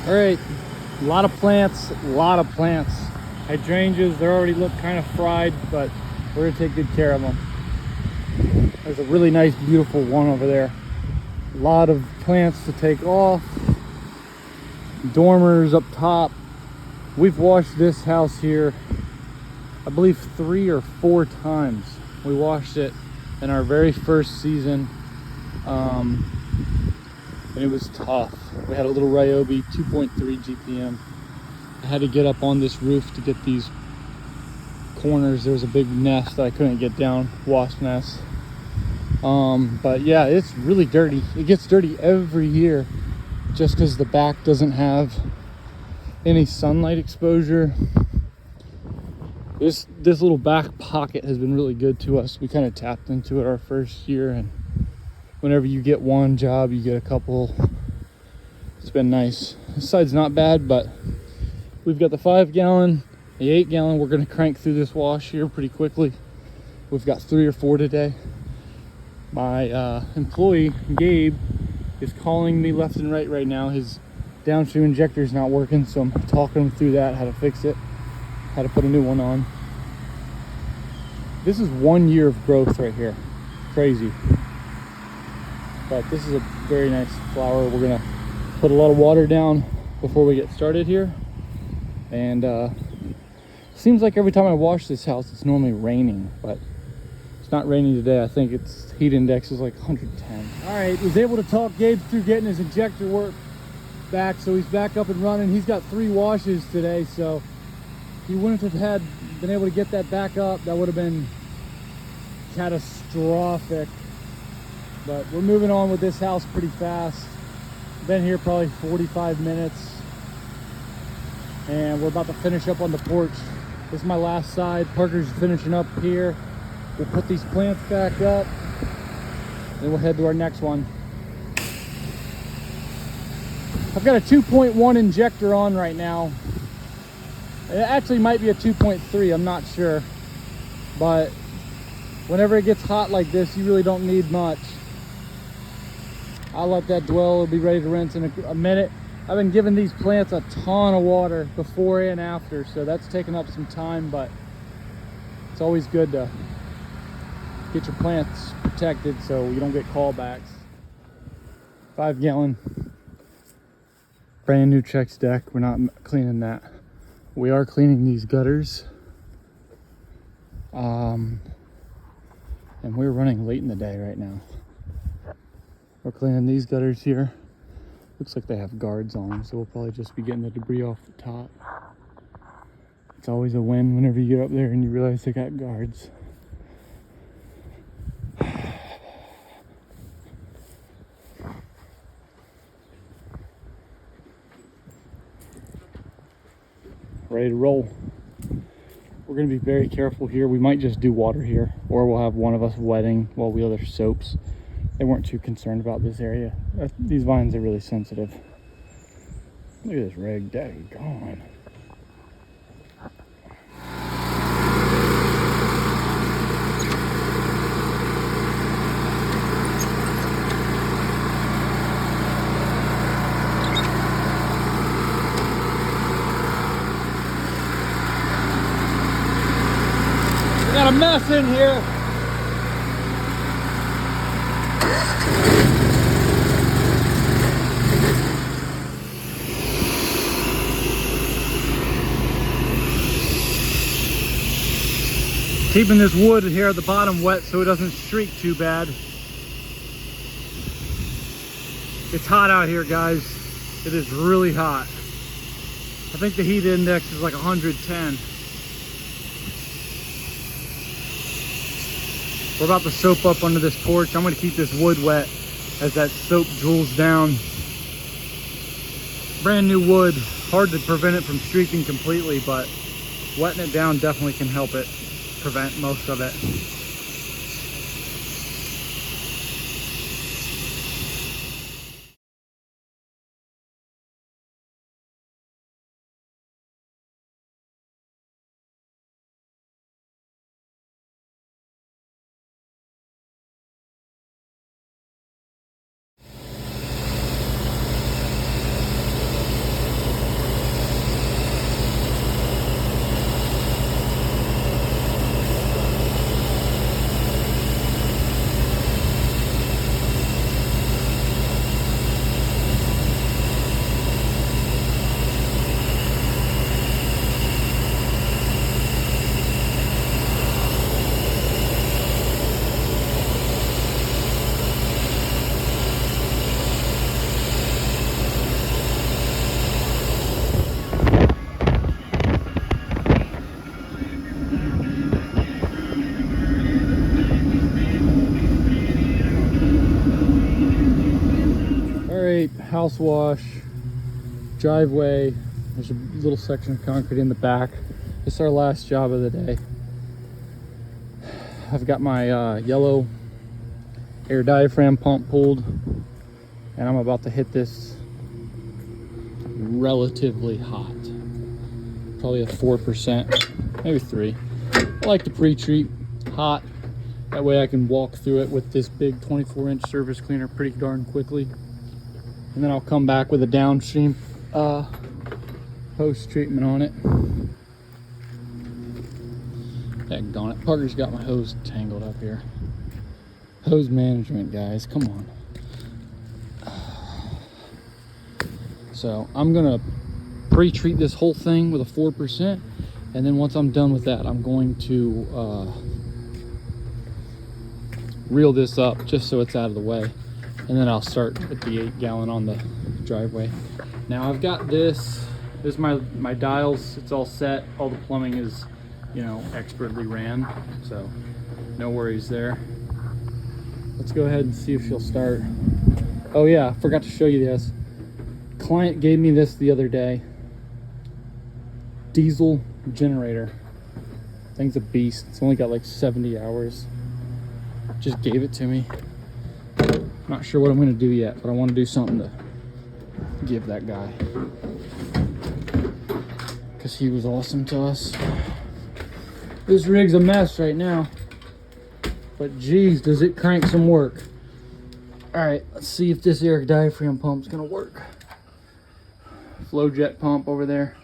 All right, a lot of plants, Hydrangeas, they already look kind of fried, but we're gonna take good care of them. There's a really nice, beautiful one over there. A lot of plants to take off. Dormers up top. We've washed this house here, I believe 3 or 4 times. We washed it in our very first season. And it was tough. We had a little Ryobi, 2.3 GPM. I had to get up on this roof to get these corners. There was a big nest that I couldn't get down, wasp nest. But yeah, it's really dirty. It gets dirty every year just because the back doesn't have any sunlight exposure. This little back pocket has been really good to us. We kind of tapped into it our first year, and whenever you get one job, you get a couple. It's been nice. This side's not bad, but we've got the 5 gallon, the 8 gallon. We're gonna crank through this wash here pretty quickly. We've got 3 or 4 today. My employee, Gabe, is calling me left and right now. His downstream injector is not working, so I'm talking him through that, how to fix it, how to put a new one on. This is 1 year of growth right here. Crazy. But this is a very nice flower. We're gonna put a lot of water down before we get started here. And seems like every time I wash this house, it's normally raining, but it's not raining today. I think its heat index is like 110. All right, was able to talk Gabe through getting his injector work back, so he's back up and running. He's got 3 washes today, so he wouldn't have been able to get that back up. That would have been catastrophic. But we're moving on with this house pretty fast. Been here probably 45 minutes. And we're about to finish up on the porch. This is my last side. Parker's finishing up here. We'll put these plants back up. Then we'll head to our next one. I've got a 2.1 injector on right now. It actually might be a 2.3, I'm not sure. But whenever it gets hot like this, you really don't need much. I'll let that dwell. It'll be ready to rinse in a minute. I've been giving these plants a ton of water before and after, so that's taken up some time, but it's always good to get your plants protected so you don't get callbacks. 5 gallon, brand new Trex deck. We're not cleaning that. We are cleaning these gutters. And we're running late in the day right now. We're cleaning these gutters here. Looks like they have guards on them, so we'll probably just be getting the debris off the top. It's always a win whenever you get up there and you realize they got guards. Ready to roll. We're gonna be very careful here. We might just do water here, or we'll have one of us wetting while we other soaps. They weren't too concerned about this area. These vines are really sensitive. Look at this rig, daggone. We got a mess in here. Keeping this wood here at the bottom wet so it doesn't streak too bad. It's hot out here, guys. It is really hot. I think the heat index is like 110. We're about to soap up under this porch. I'm gonna keep this wood wet as that soap drools down. Brand new wood, hard to prevent it from streaking completely, but wetting it down definitely can help it prevent most of it. house wash, driveway. There's a little section of concrete in the back. This is our last job of the day. I've got my yellow air diaphragm pump pulled, and I'm about to hit this relatively hot. Probably a 4%, maybe 3. I like to pre-treat hot. That way I can walk through it with this big 24-inch surface cleaner pretty darn quickly. And then I'll come back with a downstream post-treatment on it. Daggone it. Parker's got my hose tangled up here. Hose management, guys. Come on. So I'm going to pre-treat this whole thing with a 4%. And then once I'm done with that, I'm going to reel this up just so it's out of the way. And then I'll start with the 8-gallon on the driveway. Now I've got this is my dials. It's all set. All the plumbing is, you know, expertly ran. So no worries there. Let's go ahead and see if she'll start. Oh yeah, I forgot to show you this. Client gave me this the other day. Diesel generator. Thing's a beast. It's only got like 70 hours. Just gave it to me. Not sure what I'm gonna do yet, but I want to do something to give that guy, because he was awesome to us. This rig's a mess right now, but geez, does it crank some work. All right, let's see if this air diaphragm pump's gonna work. Flow jet pump over there.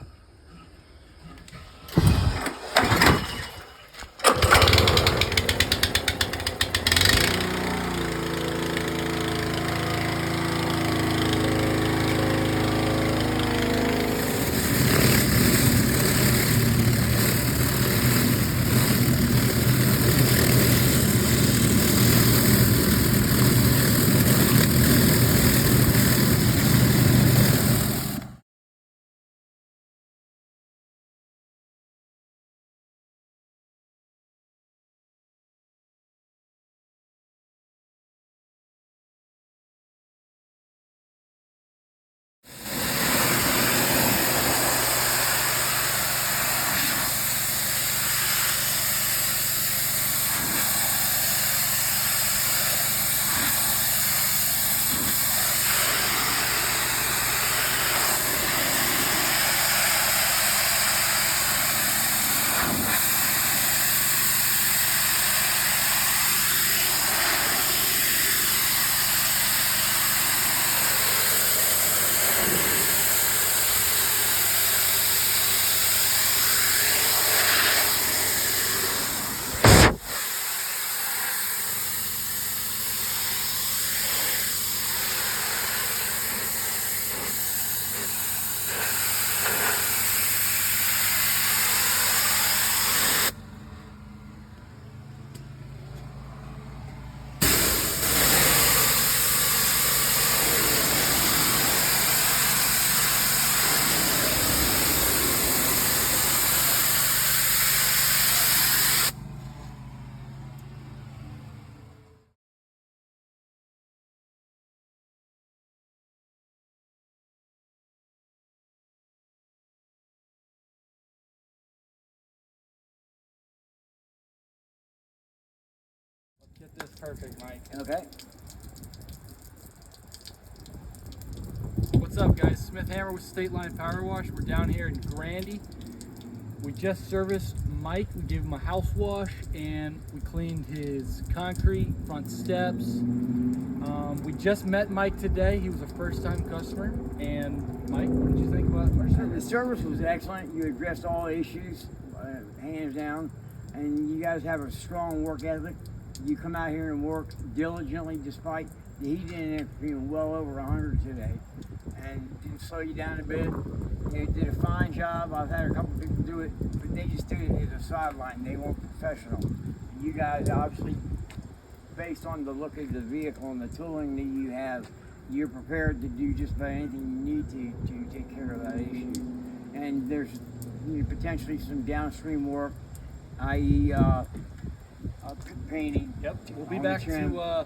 Get this perfect, Mike. Okay. What's up, guys? Smith Hammer with State Line Power Wash. We're down here in Grandy. We just serviced Mike. We gave him a house wash and we cleaned his concrete, front steps. We just met Mike today. He was a first-time customer. And Mike, what did you think about our service? The service was excellent. You addressed all the issues, hands down, and you guys have a strong work ethic. You come out here and work diligently despite the heat index being well over 100 today, and didn't slow you down a bit. You did a fine job. I've had a couple people do it, but they just did it as a sideline. They weren't professional. You guys obviously, based on the look of the vehicle and the tooling that you have, you're prepared to do just about anything you need to take care of that issue. And there's potentially some downstream work, i.e. Painting. Yep, we'll be back to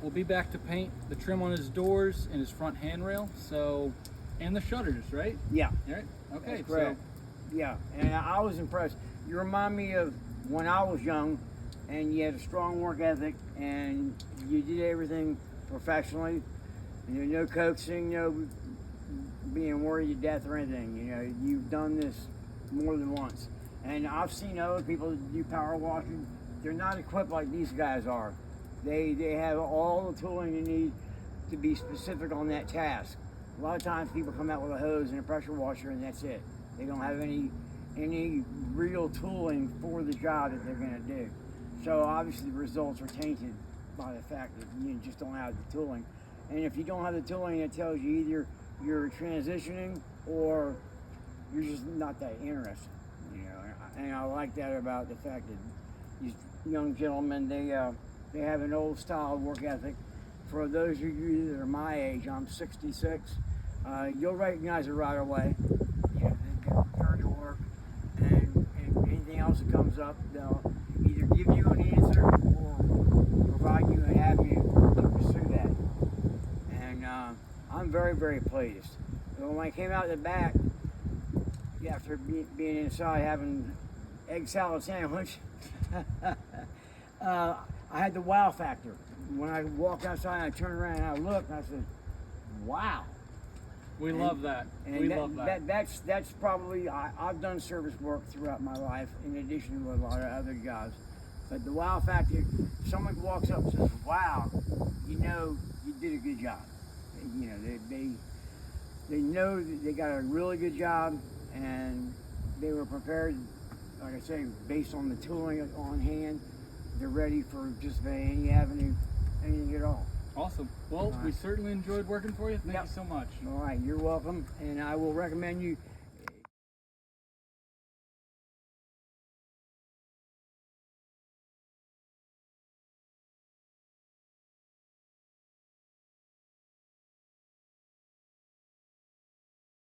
we'll be back to paint the trim on his doors and his front handrail. So, and the shutters, right? Yeah. All right. Okay. That's correct. Yeah, and I was impressed. You remind me of when I was young, and you had a strong work ethic, and you did everything professionally. You know, no coaxing, no being worried to death or anything. You know, you've done this more than once. And I've seen other people that do power washing. They're not equipped like these guys are. They have all the tooling you need to be specific on that task. A lot of times people come out with a hose and a pressure washer and that's it. They don't have any real tooling for the job that they're gonna do. So obviously the results are tainted by the fact that you just don't have the tooling. And if you don't have the tooling, it tells you either you're transitioning or you're just not that interested. You know, and I like that about the fact that these young gentlemen, they have an old style work ethic. For those of you that are my age, I'm 66. You'll recognize it right away. You know, they've got return to work, and anything else that comes up, they'll either give you an answer or provide you an avenue to pursue that. And I'm very, very pleased. So when I came out the back, after being inside having egg salad sandwich, I had the wow factor. When I walked outside, I turned around and I looked, and I said, "Wow!" We love that. And We love that. That's probably I've done service work throughout my life, in addition to a lot of other jobs. But the wow factor, if someone walks up and says, "Wow," you know you did a good job. You know they know that they got a really good job, and they were prepared. Like I say, based on the tooling on hand, they're ready for just about any avenue, anything at all. Awesome. Well, we certainly enjoyed working for you. Thank you so much. All right, you're welcome, and I will recommend you